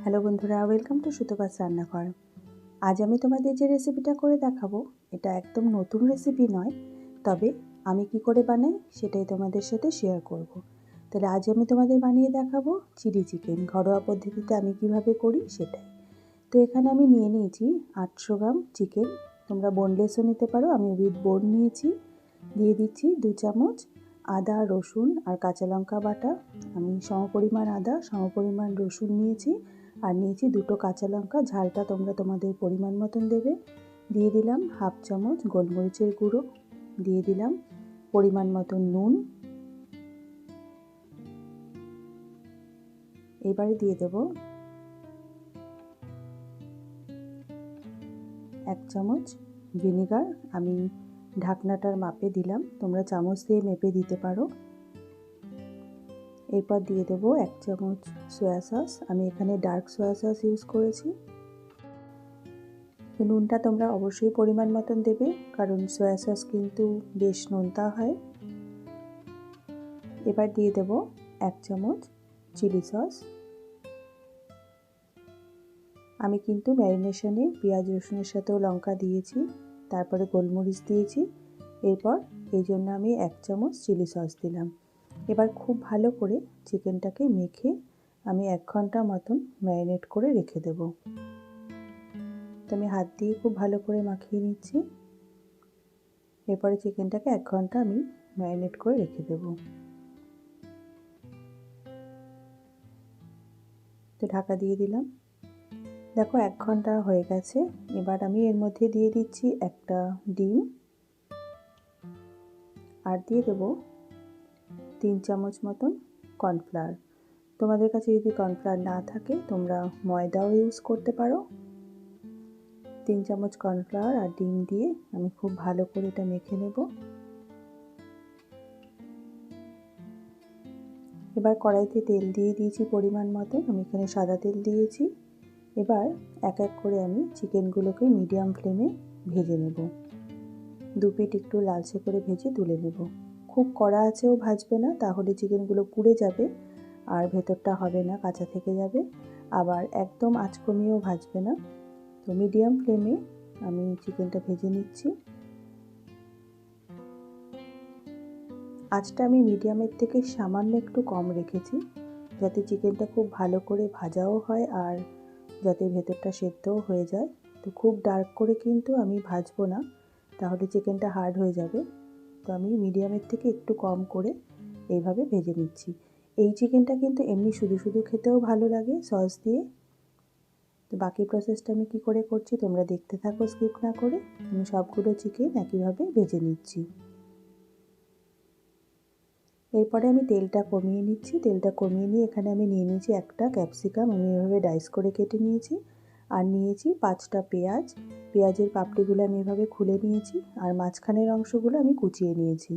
Hello বন্ধুরা, welcome to Sutapa's রান্নাঘর। আজ আমি তোমাদের যে রেসিপিটা করে দেখাবো এটা একদম নতুন রেসিপি নয়, তবে আমি কি করে বানাই সেটাই তোমাদের সাথে শেয়ার করব। তাহলে আজ আমি তোমাদের বানিয়ে দেখাবো চিলি চিকেন, ঘরোয়া পদ্ধতিতে আমি কিভাবে করি সেটাই। তো এখানে আমি নিয়ে নিয়েছি 800 গ্রাম চিকেন, তোমরা বোনলেসও নিতে পারো, আমি উইথ বোন নিয়েছি। দিয়ে দিচ্ছি 2 চামচ আদা, রসুন আর কাঁচা লঙ্কা বাটা। আমি সমপরিমাণ আদা, সমপরিমাণ রসুন নিয়েছি, আর নিয়েছি 2টো কাঁচা লঙ্কা, ঝালটা তোমরা তোমাদের পরিমাণ মতন দেবে। দিয়ে দিলাম হাফ চামচ গোলমরিচের গুঁড়ো, দিয়ে দিলাম পরিমাণ মতন নুন। এবারে দিয়ে দেব 1 চামচ ভিনেগার, আমি ঢাকনাটার মাপে দিলাম, তোমরা চামচ দিয়ে মেপে দিতে পারো। এরপর দিয়ে দেবো 1 চামচ সয়া সস, আমি এখানে ডার্ক সয়া সস ইউজ করেছি। নুনটা তোমরা অবশ্যই পরিমাণ মতন দেবে, কারণ সয়া সস কিন্তু বেশ নোনতা হয়। এবার দিয়ে দেব 1 চামচ চিলি সস। আমি কিন্তু ম্যারিনেশনে পেঁয়াজ রসুনের সাথেও লঙ্কা দিয়েছি, তারপরে গোলমরিচ দিয়েছি, এরপর এই জন্য আমি 1 চামচ চিলি সস দিলাম। এবার খুব ভালো করে চিকেনটাকে মেখে আমি 1 ঘন্টা মতন ম্যারিনেট করে রেখে দেব। তো আমি হাত দিয়ে খুব ভালো করে মাখিয়ে নিচ্ছি। এরপরে চিকেনটাকে 1 ঘন্টা আমি ম্যারিনেট করে রেখে দেব। তো ঢাকা দিয়ে দিলাম। দেখো 1 ঘন্টা হয়ে গেছে। এবার আমি এর মধ্যে দিয়ে দিচ্ছি একটা ডিম, আর দিয়ে দেবো 3 চামচ মতন কর্নফ্লাওয়ার। তোমাদের কাছে যদি কর্নফ্লাওয়ার না থাকে তোমরা ময়দাও ইউজ করতে পারো। 3 চামচ কর্নফ্লাওয়ার আর ডিম দিয়ে আমি খুব ভালো করে এটা মেখে নেব। এবার কড়াইতে তেল দিয়ে দিয়েছি পরিমাণ মতন, আমি এখানে সাদা তেল দিয়েছি। এবার এক এক করে আমি চিকেনগুলোকে মিডিয়াম ফ্লেমে ভেজে নেব। দু পিঠ একটু লালচে করে ভেজে তুলে নেব। খুব কড়া আঁচেও ভাজবে না, তাহলে চিকেনগুলো পুড়ে যাবে আর ভেতরটা হবে না, কাঁচা থেকে যাবে। আবার একদম আঁচ কমিয়েও ভাজবে না। তো মিডিয়াম ফ্লেমে আমি চিকেনটা ভেজে নিচ্ছি। আঁচটা আমি মিডিয়ামের থেকে সামান্য একটু কম রেখেছি, যাতে চিকেনটা খুব ভালো করে ভাজাও হয় আর যাতে ভেতরটা সেদ্ধও হয়ে যায়। তো খুব ডার্ক করে কিন্তু আমি ভাজবো না, তাহলে চিকেনটা হার্ড হয়ে যাবে। তো আমি মিডিয়ামের থেকে একটু কম করে এইভাবে ভেজে নিচ্ছি। এই চিকেনটা কিন্তু এমনি শুধু শুধু খেতেও ভালো লাগে সস দিয়ে। তো বাকি প্রসেসটা আমি কী করে করছি তোমরা দেখতে থাকো স্কিপ না করে। আমি সবগুলো চিকেন একইভাবে ভেজে নিচ্ছি। এরপরে আমি তেলটা কমিয়ে নিচ্ছি। তেলটা কমিয়ে নিয়ে এখানে আমি নিয়ে নিয়েছি একটা ক্যাপসিকাম, আমি এভাবে ডাইস করে কেটে নিয়েছি। আর নিয়েছি 5টা পেঁয়াজ, পেঁয়াজের পাপড়িগুলো আমি এভাবে খুলে নিয়েছি, আর মাঝখানের অংশগুলো আমি কুচিয়ে নিয়েছি।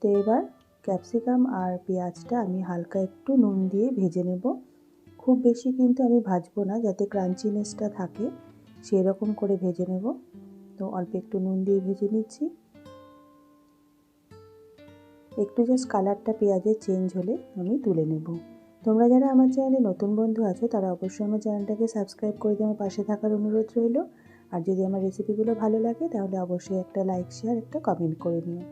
তো এবার ক্যাপসিকাম আর পেঁয়াজটা আমি হালকা একটু নুন দিয়ে ভেজে নেব। খুব বেশি কিন্তু আমি ভাজবো না, যাতে ক্রাঞ্চিনেসটা থাকে সেই রকম করে ভেজে নেব। তো অল্প একটু নুন দিয়ে ভেজে নিচ্ছি। একটু জাস্ট কালারটা পেঁয়াজের চেঞ্জ হলে আমি তুলে নেব। তোমরা যারা আমার চ্যানেলে নতুন বন্ধু আছো তারা অবশ্যই আমার চ্যানেলটাকে সাবস্ক্রাইব করে দিয়ে আমার পাশে থাকার অনুরোধ রইল। আর যদি আমার রেসিপিগুলো ভালো লাগে তাহলে অবশ্যই একটা লাইক, শেয়ার, একটা কমেন্ট করে নিও।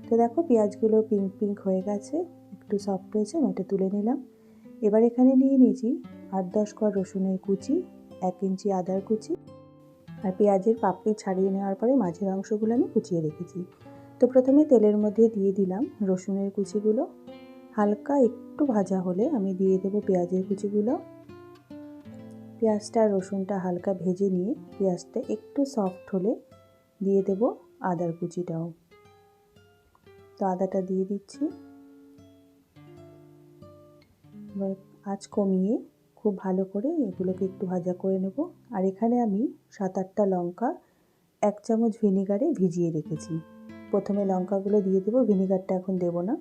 তো দেখো পেঁয়াজগুলো পিঙ্ক পিঙ্ক হয়ে গেছে, একটু সফট হয়েছে, আমি এটা তুলে নিলাম। এবার এখানে নিয়ে নিয়েছি 8-10 কোয়া রসুনের কুচি, 1 ইঞ্চি আদার কুচি, আর পেঁয়াজের পাপড়ি ছাড়িয়ে নেওয়ার পরে মাঝের অংশগুলো আমি কুচিয়ে রেখেছি। তো প্রথমে তেলের মধ্যে দিয়ে দিলাম রসুনের কুচিগুলো, হালকা একটু ভাজা হলে আমি দিয়ে দেব পেঁয়াজের কুচিগুলো। পেঁয়াজটা আর রসুনটা হালকা ভেজে নিয়ে পেঁয়াজটা একটু সফট হলে দিয়ে দেব আদার কুচিটাও। তো আদাটা দিয়ে দিচ্ছি। এবার আঁচ কমিয়ে খুব ভালো করে এগুলোকে একটু ভাজা করে নেব। আর এখানে আমি 7-8টা লঙ্কা 1 চামচ ভিনিগারে ভিজিয়ে রেখেছি। প্রথমে লঙ্কাগুলো দিয়ে দেবো, ভিনিগারটা এখন দেব না।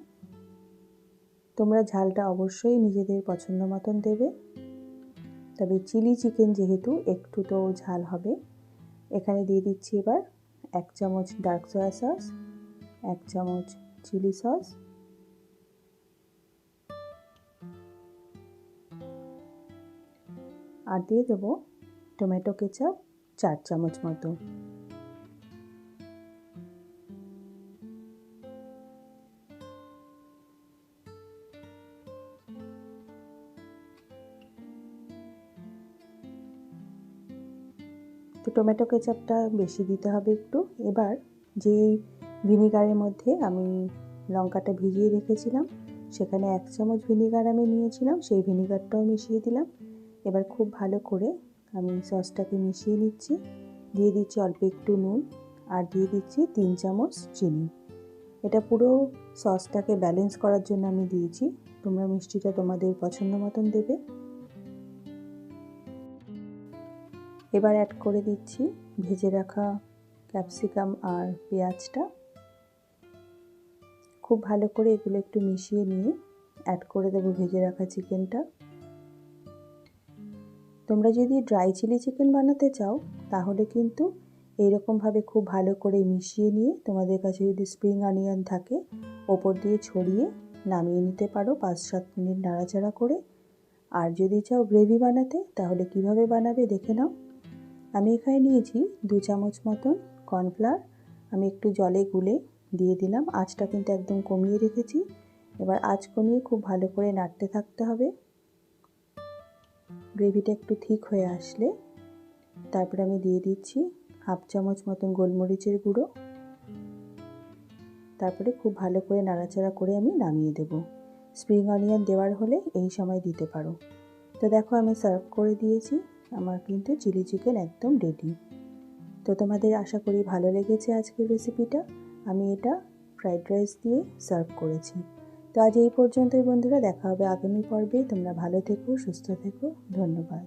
তোমরা ঝালটা অবশ্যই নিজেদের পছন্দ মতন দেবে, তবে চিলি চিকেন যেহেতু একটু তো ঝাল হবে। এখানে দিয়ে দিচ্ছি এবার 1 চামচ ডার্ক সয়া সস, 1 চামচ চিলি সস, আর দিয়ে দেবো টমেটো কেচাপ 4 চামচ মতো। তো টমেটো কেচাপটা বেশি দিতে হবে একটু। এবার যেই ভিনিগারের মধ্যে আমি লঙ্কাটা ভিজিয়ে রেখেছিলাম, সেখানে 1 চামচ ভিনিগার আমি নিয়েছিলাম, সেই ভিনিগারটাও মিশিয়ে দিলাম। এবার খুব ভালো করে আমি সসটাকে মিশিয়ে নিচ্ছি। দিয়ে দিচ্ছি অল্প একটু নুন আর দিয়ে দিচ্ছি 3 চামচ চিনি। এটা পুরো সসটাকে ব্যালেন্স করার জন্য আমি দিয়েছি। তোমরা মিষ্টিটা তোমাদের পছন্দ মতন দেবে। এবার অ্যাড করে দিচ্ছি ভেজে রাখা ক্যাপসিকাম আর পেঁয়াজটা। খুব ভালো করে এগুলো একটু মিশিয়ে নিয়ে অ্যাড করে দেবো ভেজে রাখা চিকেনটা। তোমরা যদি ড্রাই চিলি চিকেন বানাতে চাও তাহলে কিন্তু এইরকমভাবে খুব ভালো করে মিশিয়ে নিয়ে তোমাদের কাছে যদি স্প্রিং অনিয়ন থাকে ওপর দিয়ে ছড়িয়ে নামিয়ে নিতে পারো 5-7 মিনিট নাড়াচাড়া করে। আর যদি চাও গ্রেভি বানাতে তাহলে কিভাবে বানাবে দেখে নাও। আমি এখানে নিয়েছি 2 চামচ মতন কর্নফ্লাওয়ার। আমি একটু জলে গুলে দিয়ে দিলাম। আঁচটা কিন্তু একদম কমিয়ে রেখেছি। এবার আঁচ কমিয়ে খুব ভালো করে নাড়তে থাকতে হবে। গ্রেভিটা একটু ঠিক হয়ে আসলে তারপরে আমি দিয়ে দিচ্ছি 1/2 চামচ মতন গোলমরিচের গুঁড়ো। তারপরে খুব ভালো করে নাড়াচাড়া করে আমি নামিয়ে দেব। স্প্রিং অনিয়ন দেওয়ার হলে এই সময় দিতে পারো। তো দেখো আমি সার্ভ করে দিয়েছি। আমার কিন্তু চিলি চিকেন একদম রেডি। তো তোমাদের আশা করি ভালো লেগেছে আজকের রেসিপিটা। আমি এটা ফ্রাইড রাইস দিয়ে সার্ভ করেছি। তো আজ এই পর্যন্তই বন্ধুরা, দেখা হবে আগামী পর্বে। তোমরা ভালো থেকো, সুস্থ থেকো। ধন্যবাদ।